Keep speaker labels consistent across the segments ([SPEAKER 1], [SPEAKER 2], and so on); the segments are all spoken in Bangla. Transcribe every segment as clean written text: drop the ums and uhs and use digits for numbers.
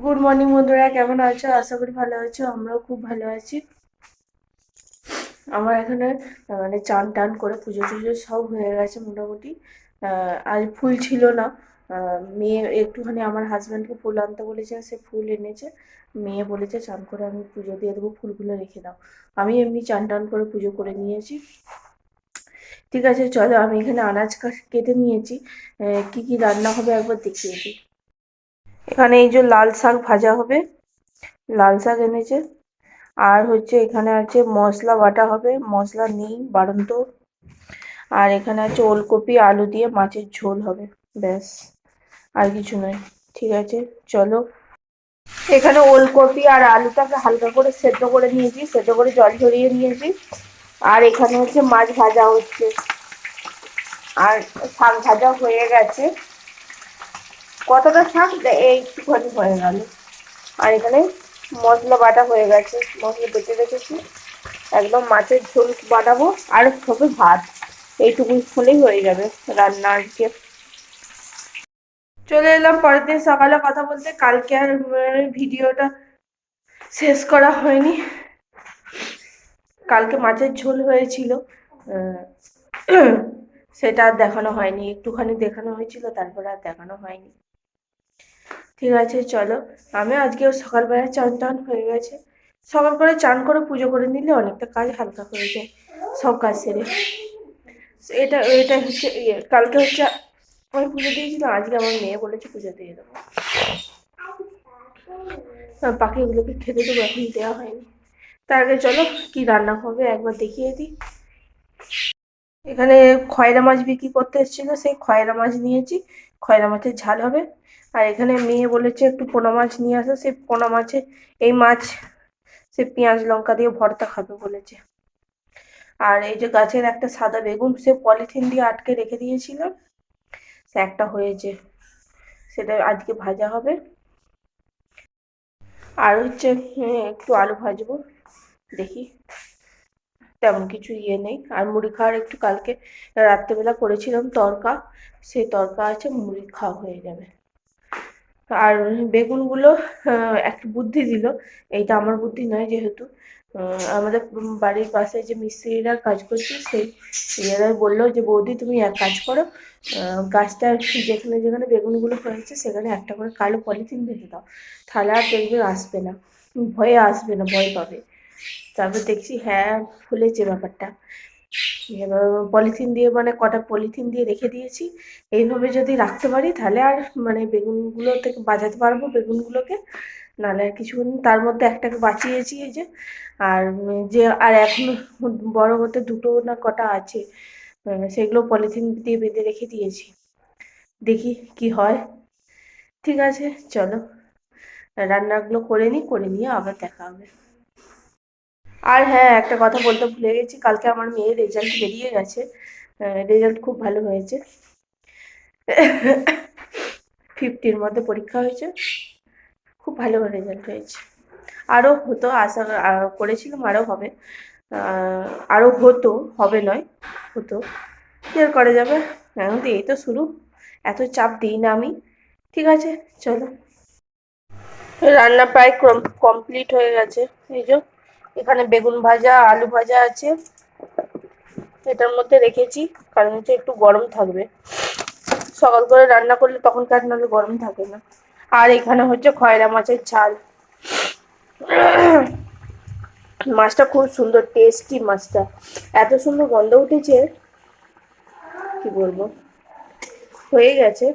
[SPEAKER 1] গুড মর্নিং বন্ধুরা, কেমন আছো? আশা করি ভালো আছো। আমরাও খুব ভালো আছি। আমার এখানে মানে চান টান করে পুজো টুজো সব হয়ে গেছে মোটামুটি। আজ ফুল ছিল না। মেয়ে একটুখানি আমার হাজব্যান্ডকে ফুল আনতে বলেছে, সে ফুল এনেছে। মেয়ে বলেছে চান করে আমি পুজো দিয়ে দেবো, ফুলগুলো রেখে দাও। আমি এমনি চান টান করে পুজো করে নিয়েছি। ঠিক আছে, চলো আমি এখানে আনাজ কেটে নিয়েছি। কি কি রান্না হবে একবার দেখিয়ে দিই। এখানে এই যে লাল শাক ভাজা হবে, লাল শাক এনেছে। আর হচ্ছে এখানে আছে মশলা বাটা হবে, মশলা নেই বাড়ন্ত। আর এখানে আছে ওলকপি আলু দিয়ে মাছের ঝোল হবে, ব্যাস, আর কিছু নয়। ঠিক আছে, চলো। এখানে ওলকপি আর আলুটাকে হালকা করে সেদ্ধ করে নিয়েছি, সেদ্ধ করে জল ঝরিয়ে নিয়েছি। আর এখানে হচ্ছে মাছ ভাজা হচ্ছে, আর শাক ভাজা হয়ে গেছে। কতটা শাক এইটুখানি হয়ে গেল। আর এখানে মশলা বাটা হয়ে গেছে, মশলা বেটে রেখেছি। একদম মাছের ঝোল বানাবো আর হবে ভাত। এইটুকু হলেই হয়ে যাবে রান্না আজকে। চলে এলাম পরের দিন সকালে কথা বলতে। কালকে আর ভিডিওটা শেষ করা হয়নি। কালকে মাছের ঝোল হয়েছিল, সেটা আর দেখানো হয়নি। একটুখানি দেখানো হয়েছিল, তারপরে আর দেখানো হয়নি। ঠিক আছে, চলো। আমি আজকেও সকালবেলা চান টান হয়ে গেছে। সকাল করে চান করে পুজো করে নিলে অনেকটা কাজ হালকা হয়ে যায়, সব কাজ সেরে। এটা হচ্ছে কালকে হচ্ছে আমি পুজো দিয়েছিলাম, আজকে আমার মেয়ে বলেছে পুজো দিয়ে দেবো। পাখিগুলোকে খেতে দেবো, এখন দেওয়া হয়নি। তার আগে চলো কি রান্না হবে একবার দেখিয়ে দিই। এখানে খয়রা মাছ বিক্রি করতে এসেছিল, সেই খয়রা মাছ নিয়েছি। খয়রা মাছের ঝাল হবে। আর এখানে মেয়ে বলেছে একটু পোনা মাছ নিয়ে আসো, সেই পোনা মাছে এই মাছ সে পেঁয়াজ লঙ্কা দিয়ে ভর্তা খাবে বলেছে। আর এই যে গাছের একটা সাদা বেগুন, সে পলিথিন দিয়ে আটকে রেখে দিয়েছিলাম, সে একটা হয়েছে, সেটা আজকে ভাজা হবে। আর হচ্ছে একটু আলু ভাজবো, দেখি। তেমন কিছু নেই। আর মুড়ি খাওয়ার একটু কালকে রাত্রেবেলা করেছিলাম তড়কা, সেই তড়কা আছে, মুড়ি খাওয়া হয়ে যাবে। আর বেগুনগুলো একটা বুদ্ধি দিল। এইটা আমার বুদ্ধি নয়, যেহেতু আমাদের বাড়ির পাশে যে মিস্ত্রিরা কাজ করছে, সেই এরা বললো যে বৌদি তুমি এক কাজ করো, গাছটা যেখানে যেখানে বেগুনগুলো হয়েছে সেখানে একটা করে কালো পলিথিন বেঁধে দাও, তাহলে আর দেখবে আসবে না, ভয়ে আসবে না, ভয় পাবে। তারপর দেখছি হ্যাঁ, ফুলেছে ব্যাপারটা। এবার পলিথিন দিয়ে মানে কটা পলিথিন দিয়ে রেখে দিয়েছি। এইভাবে যদি রাখতে পারি তাহলে আর মানে বেগুনগুলো থেকে বাঁচাতে পারবো বেগুনগুলোকে। নাহলে আর কিছুক্ষণ তার মধ্যে একটাকে বাঁচিয়েছি এই যে। আর যে আর এখনো বড় হতে দুটো না কটা আছে, সেগুলো পলিথিন দিয়ে বেঁধে রেখে দিয়েছি। দেখি কি হয়। ঠিক আছে, চলো রান্নাগুলো করে নিই, করে নিয়ে আবার দেখা হবে। আর হ্যাঁ, একটা কথা বলতে ভুলে গেছি, কালকে আমার মেয়ের রেজাল্ট বেরিয়ে গেছে। রেজাল্ট খুব ভালো হয়েছে। 50-র মধ্যে পরীক্ষা হয়েছে, খুব ভালো রেজাল্ট হয়েছে। আরও হতো আশা করেছিলাম, আরও হবে। আরও হতো, হবে নয়, হতো। কি আর করা যাবে, এখন তো এই তো শুরু, এত চাপ দিই না আমি। ঠিক আছে, চলো। রান্না প্রায় কমপ্লিট হয়ে গেছে। এই যে এখানে বেগুন ভাজা আলু ভাজা আছে, এটার মধ্যে রেখেছি, কারণ হচ্ছে একটু গরম থাকবে। সকাল করে রান্না করলে তখনকার নাহলে গরম থাকে না। আর এখানে হচ্ছে খয়রা মাছের ঝাল। মাছটা খুব সুন্দর টেস্টি, মাছটা এত সুন্দর গন্ধ উঠেছে, কি বলবো। হয়ে গেছে,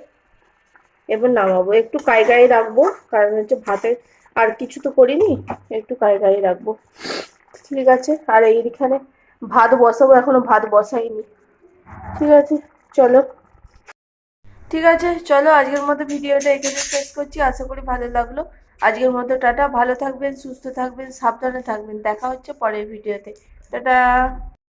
[SPEAKER 1] এবার নামাবো, একটু গায়ে রাখবো, কারণ হচ্ছে ভাতে আর কিছু তো করিনি, একটু গায়ে রাখবো। ঠিক আছে, আর এইখানে ভাত বসাবো, এখনো ভাত বসাইনি। ঠিক আছে, চলো। ঠিক আছে, চলো আজকের মতো ভিডিওটা এখানে শেষ করছি। আশা করি ভালো লাগলো। আজকের মতো টাটা, ভালো থাকবেন, সুস্থ থাকবেন, সাবধানে থাকবেন। দেখা হচ্ছে পরের ভিডিওতে। টাটা।